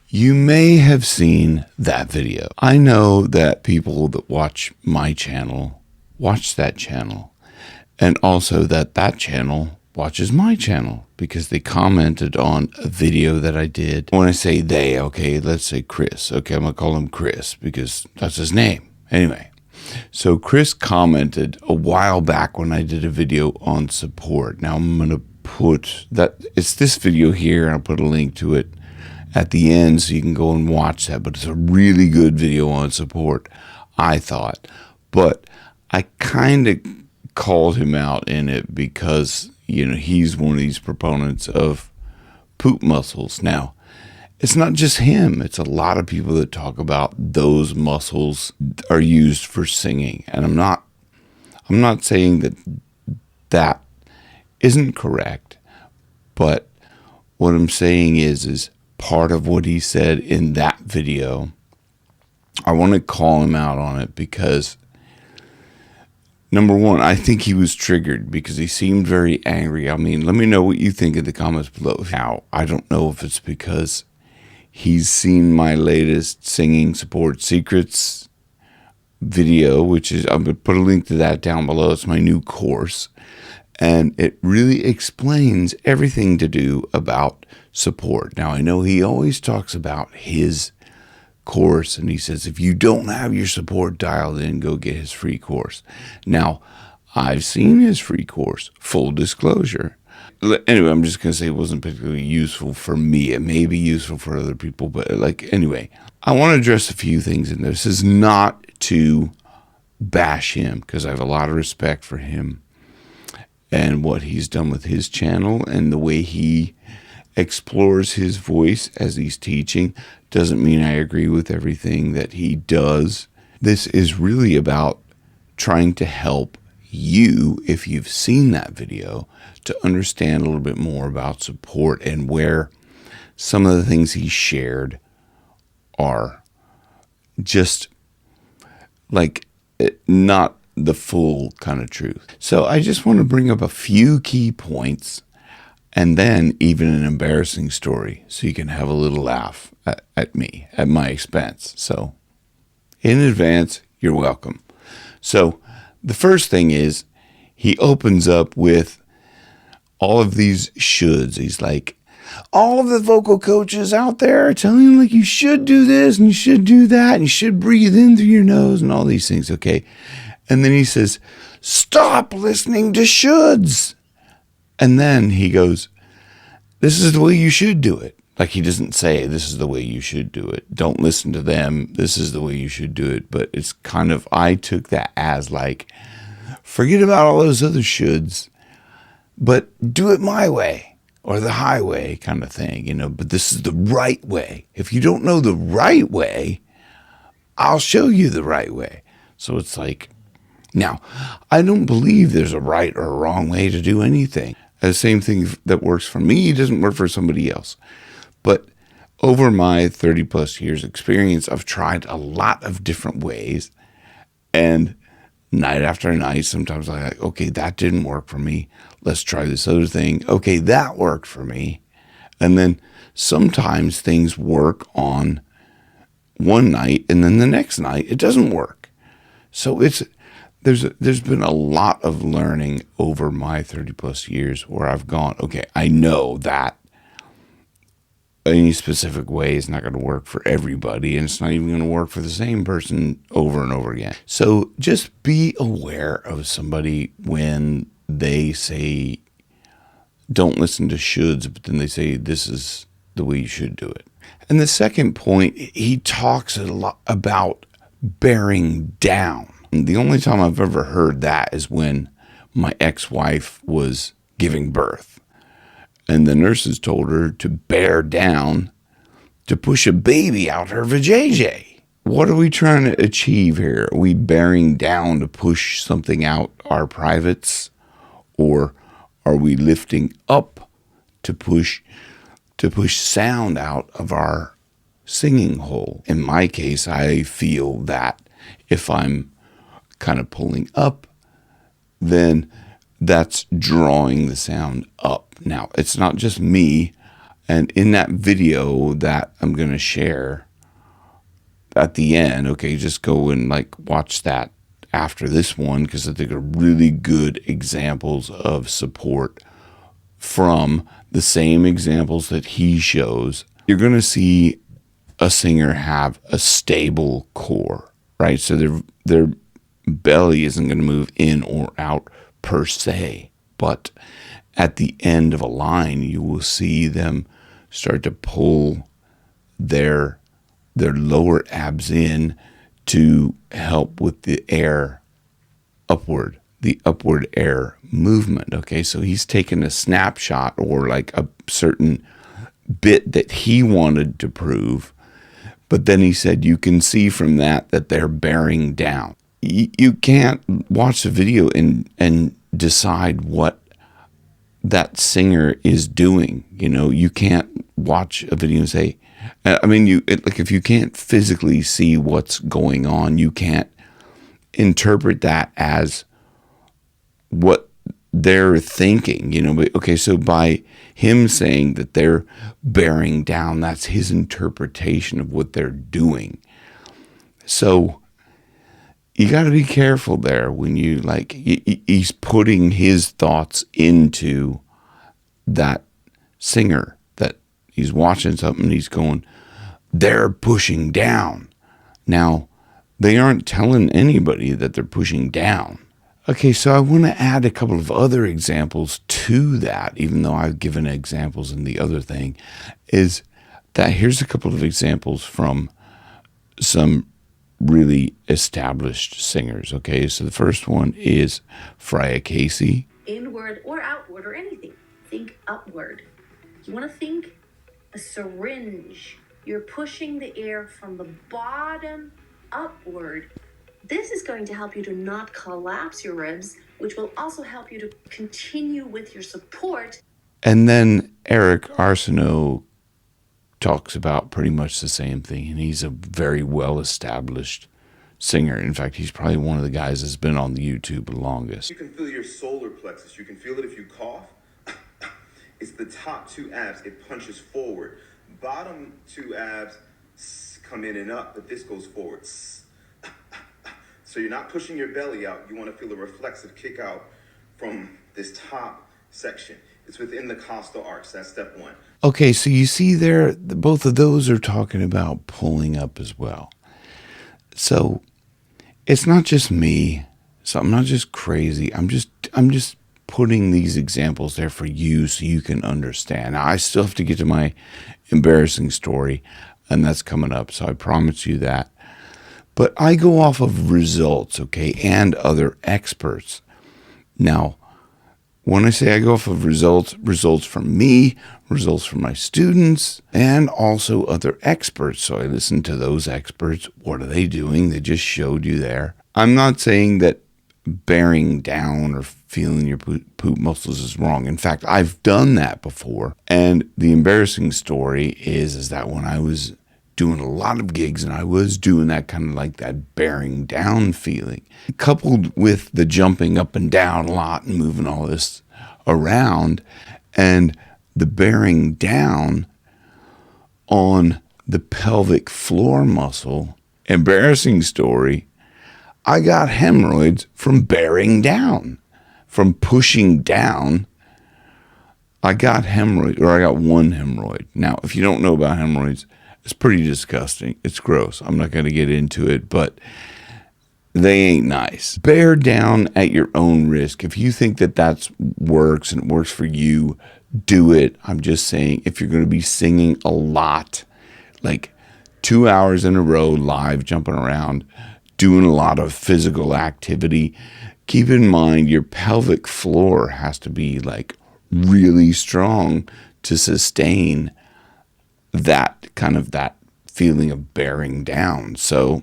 You may have seen that video. I know that people that watch my channel watch that channel, and also that channel watches my channel because they commented on a video that I did. When I say they, okay, let's say Chris. Okay, I'm going to call him Chris because that's his name. Anyway, so Chris commented a while back when I did a video on support. Now I'm going to put that, it's this video here, and I'll put a link to it at the end so you can go and watch that. But it's a really good video on support, I thought. But I kind of called him out in it because, you know, he's one of these proponents of poop muscles. Now, it's not just him. It's a lot of people that talk about those muscles are used for singing. And I'm not saying that isn't correct, but what I'm saying is part of what he said in that video, I want to call him out on it because, number one, I think he was triggered because he seemed very angry. I mean, let me know what you think in the comments below. Now, I don't know if it's because he's seen my latest Singing Support Secrets video, which is, I'm going to put a link to that down below. It's my new course, and it really explains everything to do about support. Now, I know he always talks about his course, and he says, if you don't have your support dialed in, go get his free course. Now, I've seen his free course, full disclosure. Anyway, I'm just going to say it wasn't particularly useful for me. It may be useful for other people, but anyway, I want to address a few things in there. This is not to bash him because I have a lot of respect for him and what he's done with his channel and the way he explores his voice as he's teaching. Doesn't mean I agree with everything that he does. This is really about trying to help you, if you've seen that video, to understand a little bit more about support and where some of the things he shared are just like not the full kind of truth. So I just want to bring up a few key points and then even an embarrassing story so you can have a little laugh at me, at my expense. So in advance, you're welcome. So the first thing is he opens up with all of these shoulds. He's like, all of the vocal coaches out there are telling you, like, you should do this and you should do that and you should breathe in through your nose and all these things, okay? And then he says, stop listening to shoulds. And then he goes, this is the way you should do it. Like, he doesn't say this is the way you should do it. Don't listen to them. This is the way you should do it. But it's kind of, I took that as like, forget about all those other shoulds, but do it my way or the highway kind of thing, you know, but this is the right way. If you don't know the right way, I'll show you the right way. So it's like, now, I don't believe there's a right or a wrong way to do anything. The same thing that works for me doesn't work for somebody else. But over my 30 plus years experience, I've tried a lot of different ways. And night after night, sometimes I'm like, okay, that didn't work for me. Let's try this other thing. Okay, that worked for me. And then sometimes things work on one night and then the next night it doesn't work. So there's been a lot of learning over my 30 plus years where I've gone, okay, I know that any specific way is not going to work for everybody, and it's not even going to work for the same person over and over again. So just be aware of somebody when they say, don't listen to shoulds, but then they say, this is the way you should do it. And the second point, he talks a lot about bearing down. The only time I've ever heard that is when my ex-wife was giving birth. And the nurses told her to bear down to push a baby out her vajayjay. What are we trying to achieve here? Are we bearing down to push something out our privates? Or are we lifting up to push sound out of our singing hole? In my case, I feel that if I'm kind of pulling up, then that's drawing the sound up. Now, it's not just me. And in that video that I'm going to share at the end, okay, just go and like watch that after this one, because I think are really good examples of support from the same examples that he shows. You're going to see a singer have a stable core, right? So their belly isn't going to move in or out per se, but at the end of a line, you will see them start to pull their lower abs in to help with the air upward, the upward air movement. Okay, so he's taken a snapshot or like a certain bit that he wanted to prove, but then he said you can see from that they're bearing down. You can't watch the video and decide what that singer is doing. You know, you can't watch a video and say, I mean, like if you can't physically see what's going on, you can't interpret that as what they're thinking, you know. But okay, so by him saying that they're bearing down, that's his interpretation of what they're doing. So you got to be careful there when you like, he's putting his thoughts into that singer, that he's watching something, he's going, they're pushing down. Now, they aren't telling anybody that they're pushing down. Okay, so I want to add a couple of other examples to that, even though I've given examples in the other thing, is that here's a couple of examples from some really established singers. Okay, so the first one is Freya Casey. Inward or outward or anything. Think upward. You want to think a syringe. You're pushing the air from the bottom upward. This is going to help you to not collapse your ribs, which will also help you to continue with your support. And then Eric Arsenault talks about pretty much the same thing, and he's a very well-established singer. In fact, he's probably one of the guys that's been on the YouTube the longest. You can feel your solar plexus. You can feel it if you cough. It's the top two abs. It punches forward. Bottom two abs come in and up, but this goes forward. So you're not pushing your belly out. You want to feel a reflexive kick out from this top section. It's within the costal arch. That's step one. Okay, so you see there, both of those are talking about pulling up as well. So it's not just me. So I'm not just crazy. I'm just putting these examples there for you so you can understand. Now, I still have to get to my embarrassing story, and that's coming up. So I promise you that. But I go off of results, okay, and other experts. Now, when I say I go off of results from me, results from my students, and also other experts. So I listen to those experts. What are they doing? They just showed you there. I'm not saying that bearing down or feeling your poop muscles is wrong. In fact, I've done that before. And the embarrassing story is that when I was doing a lot of gigs and I was doing that kind of like that bearing down feeling, coupled with the jumping up and down a lot and moving all this around and the bearing down on the pelvic floor muscle. Embarrassing story, I got hemorrhoids from bearing down, from pushing down. I got hemorrhoids, or I got one hemorrhoid. Now, if you don't know about hemorrhoids, it's pretty disgusting. It's gross. I'm not going to get into it, but they ain't nice. Bear down at your own risk. If you think that works and it works for you, do it. I'm just saying, if you're going to be singing a lot, like 2 hours in a row live, jumping around, doing a lot of physical activity, keep in mind your pelvic floor has to be like really strong to sustain that kind of that feeling of bearing down. So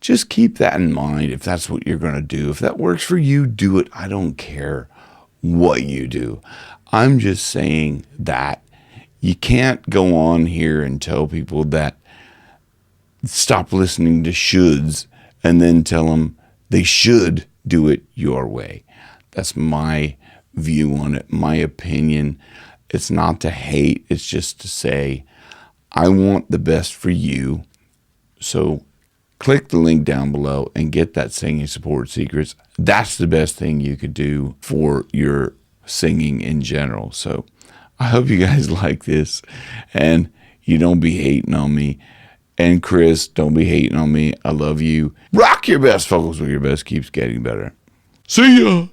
just keep that in mind if that's what you're going to do. If that works for you, do it. I don't care what you do. I'm just saying that you can't go on here and tell people that stop listening to shoulds and then tell them they should do it your way. That's my view on it, my opinion. It's not to hate. It's just to say, I want the best for you. So click the link down below and get that singing support secrets. That's the best thing you could do for your singing in general. So I hope you guys like this and you don't be hating on me. And Chris, don't be hating on me. I love you. Rock your best vocals with your best keeps getting better. See ya.